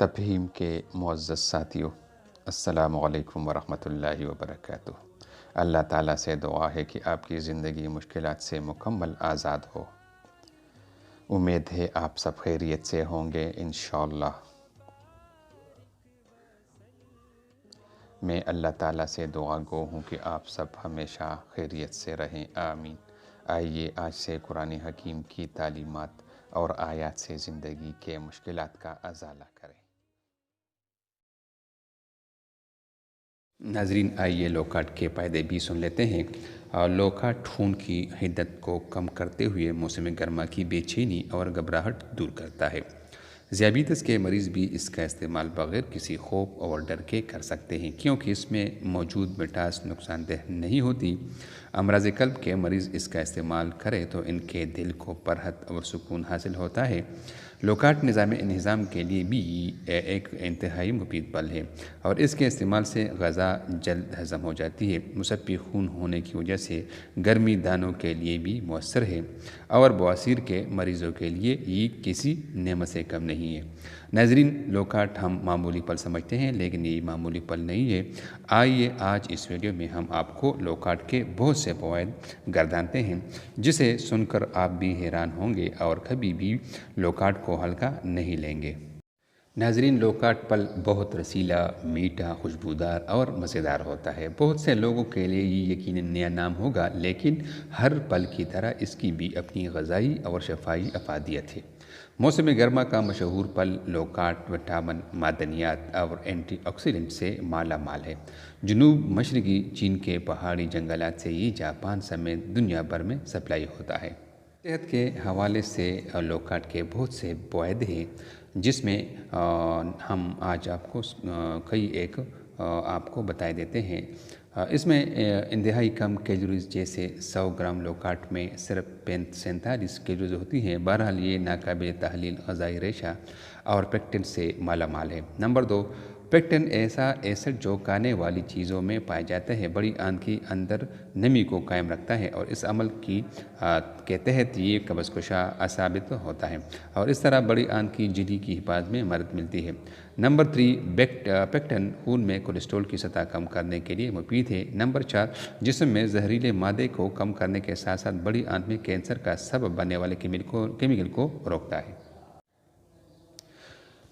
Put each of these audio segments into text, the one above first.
تفہیم کے معزز ساتھیوں، السلام علیکم ورحمۃ اللہ وبرکاتہ۔ اللہ تعالیٰ سے دعا ہے کہ آپ کی زندگی مشکلات سے مکمل آزاد ہو۔ امید ہے آپ سب خیریت سے ہوں گے انشاءاللہ۔ میں اللہ تعالیٰ سے دعا گو ہوں کہ آپ سب ہمیشہ خیریت سے رہیں، آمین۔ آئیے آج سے قرآن حکیم کی تعلیمات اور آیات سے زندگی کے مشکلات کا ازالہ کریں۔ ناظرین، آئیے لوکاٹ کے فائدے بھی سن لیتے ہیں۔ لوکاٹ خون کی حدت کو کم کرتے ہوئے موسم گرما کی بے چینی اور گھبراہٹ دور کرتا ہے۔ ذیابیطس کے مریض بھی اس کا استعمال بغیر کسی خوف اور ڈر کے کر سکتے ہیں، کیونکہ اس میں موجود مٹاس نقصان دہ نہیں ہوتی۔ امراض قلب کے مریض اس کا استعمال کریں تو ان کے دل کو فرحت اور سکون حاصل ہوتا ہے۔ لوکاٹ نظام انہضام کے لیے بھی ایک انتہائی مفید پھل ہے اور اس کے استعمال سے غذا جلد ہضم ہو جاتی ہے۔ مصفی خون ہونے کی وجہ سے گرمی دانوں کے لیے بھی مؤثر ہے اور بواسیر کے مریضوں کے لیے یہ کسی نعمت سے کم نہیں ہے۔ ناظرین، لوکاٹ ہم معمولی پھل سمجھتے ہیں، لیکن یہ معمولی پھل نہیں ہے۔ آئیے آج اس ویڈیو میں ہم آپ کو لوکاٹ کے بہت سے فوائد گردانتے ہیں، جسے سن کر آپ بھی حیران ہوں گے اور کبھی بھی لوکاٹ کو ہلکا نہیں لیں گے۔ ناظرین، لوکاٹ پھل بہت رسیلا، میٹھا، خوشبودار اور مزیدار ہوتا ہے۔ بہت سے لوگوں کے لیے یہ یقیناً نیا نام ہوگا، لیکن ہر پھل کی طرح اس کی بھی اپنی غذائی اور شفائی افادیت ہے۔ موسم گرما کا مشہور پھل لوکاٹ وٹامن، معدنیات اور اینٹی آکسیڈنٹ سے مالا مال ہے۔ جنوب مشرقی چین کے پہاڑی جنگلات سے یہ جاپان سمیت دنیا بھر میں سپلائی ہوتا ہے۔ صحت کے حوالے سے لوکاٹ کے بہت سے فوائد ہیں، جس میں ہم آج آپ کو آپ کو بتائے دیتے ہیں۔ اس میں انتہائی کم کیلوریز، جیسے 100 گرام لوکاٹ میں صرف 47 کیلوریز ہوتی ہیں۔ بہرحال یہ ناقابل تحلیل غذائی ریشہ اور پیکٹن سے مالا مال ہے۔ نمبر 2، پیکٹن ایسا ایسڈ جو کھانے والی چیزوں میں پایا جاتا ہے، بڑی آنت کے اندر نمی کو قائم رکھتا ہے اور اس عمل کے تحت یہ قبض کشا ثابت ہوتا ہے اور اس طرح بڑی آنت کی جھلی کی حفاظت میں مدد ملتی ہے۔ نمبر 3، پیکٹن خون میں کولیسٹرول کی سطح کم کرنے کے لیے مفید ہے۔ نمبر 4، جسم میں زہریلے مادے کو کم کرنے کے ساتھ ساتھ بڑی آنت میں کینسر کا سبب بننے والے کیمیکل کو روکتا ہے۔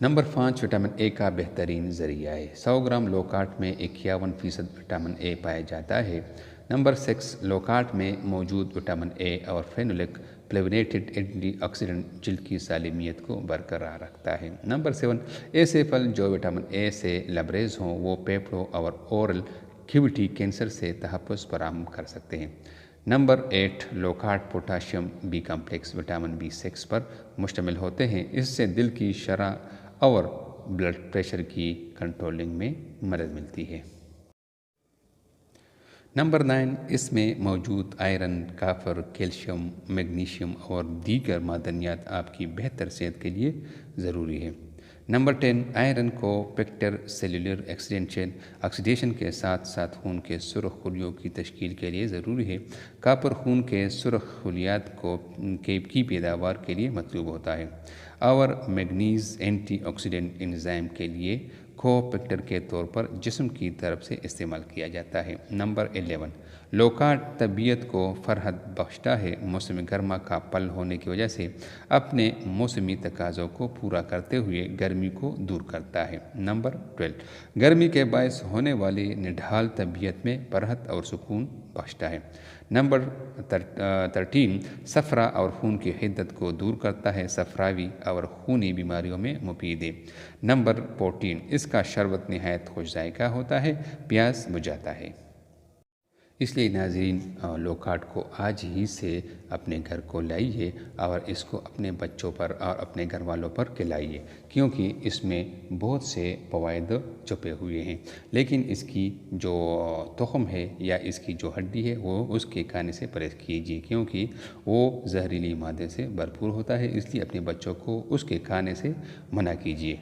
نمبر 5، وٹامن اے کا بہترین ذریعہ ہے۔ 100 گرام لوکاٹ میں 51% وٹامن اے پایا جاتا ہے۔ نمبر 6، لوکاٹ میں موجود وٹامن اے اور فینولک فلیونیٹڈ اینٹی آکسیڈنٹ جلد کی سالمیت کو برقرار رکھتا ہے۔ نمبر 7، ایسے پھل جو وٹامن اے سے لبریز ہوں وہ پیپڑوں اور اورل کیویٹی کینسر سے تحفظ فراہم کر سکتے ہیں۔ نمبر 8، loquat potassium B complex vitamin B6 پر مشتمل ہوتے ہیں۔ اس سے دل کی شرح اور بلڈ پریشر کی کنٹرولنگ میں مدد ملتی ہے۔ نمبر 9، اس میں موجود آئرن، کاپر، کیلشیم، میگنیشیم اور دیگر معدنیات آپ کی بہتر صحت کے لیے ضروری ہے۔ نمبر 10، آئرن کو فیکٹر سیلولر آکسیڈیشن کے ساتھ ساتھ خون کے سرخ خلیوں کی تشکیل کے لیے ضروری ہے۔ کاپر خون کے سرخ خلیات کی پیداوار کے لیے مطلوب ہوتا ہے اور میگنیز اینٹی آکسیڈنٹ انزائم کے لیے کو فیکٹر کے طور پر جسم کی طرف سے استعمال کیا جاتا ہے۔ نمبر 11، لوکاٹ طبیعت کو فرحت بخشتا ہے۔ موسم گرما کا پھل ہونے کی وجہ سے اپنے موسمی تقاضوں کو پورا کرتے ہوئے گرمی کو دور کرتا ہے۔ نمبر 12، گرمی کے باعث ہونے والی نڈھال طبیعت میں فرحت اور سکون بخشتا ہے۔ نمبر 13، صفرا اور خون کی حدت کو دور کرتا ہے۔ صفراوی اور خونی بیماریوں میں مفید ہے۔ نمبر 14، اس کا شربت نہایت خوش ذائقہ ہوتا ہے، پیاس بجھاتا ہے۔ اس لیے ناظرین، لوکاٹ کو آج ہی سے اپنے گھر کو لائیے اور اس کو اپنے بچوں پر اور اپنے گھر والوں پر کھلائیے، کیونکہ اس میں بہت سے فوائد چھپے ہوئے ہیں۔ لیکن اس کی جو تخم ہے یا اس کی جو ہڈی ہے وہ اس کے کھانے سے پرہیز کیجیے، کیونکہ وہ زہریلی مادے سے بھرپور ہوتا ہے۔ اس لیے اپنے بچوں کو اس کے کھانے سے منع کیجیے۔